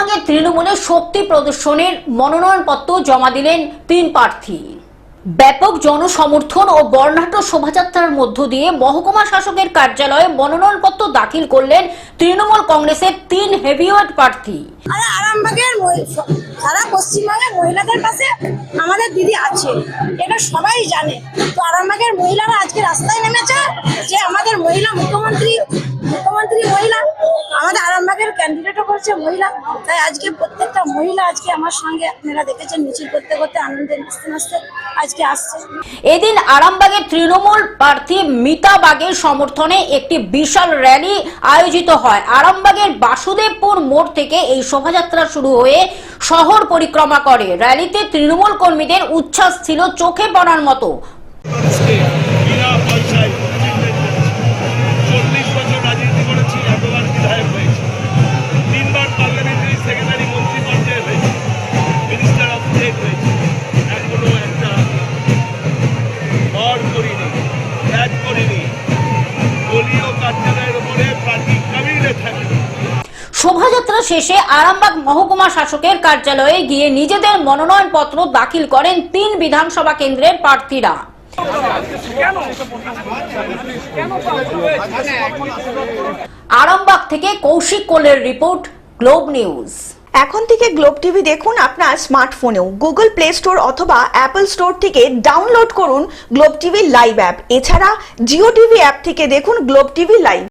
আরামবাগে তৃণমূলের শক্তি প্রদর্শনের মনোনয়নপত্র জমা দিলেন 3 প্রার্থী। ব্যাপক জনসমর্থন ও বর্ণাঢ্য শোভাযাত্রার মধ্য দিয়ে মহকুমা শাসকের কার্যালয়ে মনোনয়নপত্র দাখিল করলেন তৃণমূল কংগ্রেসের 3 হেভিওয়েট প্রার্থী। আরামবাগের সারা পশ্চিমবঙ্গের মহিলাদের পাশে আমাদের দিদি আছে, এটা সবাই জানে। তো আরামবাগের মহিলারা আজকে রাস্তায় নেমেছে যে আমাদের মহিলা মুখ্যমন্ত্রী মহিলা, আমাদের আরামবাগের ক্যান্ডিডেটও করছে মহিলা। তাই আজকে প্রত্যেকটা মহিলা আজকে আমার সঙ্গে আপনারা দেখেছেন মিছিল করতে করতে আনন্দে নাচতে নাচতে আজকে আসছে। এদিন আরামবাগের তৃণমূল প্রার্থী মিতা বাগের সমর্থনে একটি বিশাল র্যালি আয়োজিত হয়। আরামবাগের বাসুদেবপুর মোড় থেকে এই শোভাযাত্রা শুরু হয়ে শহর পরিক্রমা করে। র্যালিতে তৃণমূল কর্মীদের উচ্ছ্বাস ছিল চোখে পড়ার মতো। শোভাযাত্রা শেষে আরামবাগ মহকুমা শাসকের কার্যালয়ে গিয়ে নিজেদের মনোনয়নপত্র দাখিল করেন 3 বিধানসভা কেন্দ্রের প্রার্থীরা। আরামবাগ থেকে কৌশিক কোলের রিপোর্ট, গ্লোব নিউজ। এখন থেকে গ্লোব টিভি দেখুন আপনার স্মার্টফোনেও। গুগল প্লে স্টোর অথবা অ্যাপল স্টোর থেকে ডাউনলোড করুন গ্লোব টিভি লাইভ অ্যাপ। এছাড়া জিও টিভি অ্যাপ থেকে দেখুন গ্লোব টিভি লাইভ।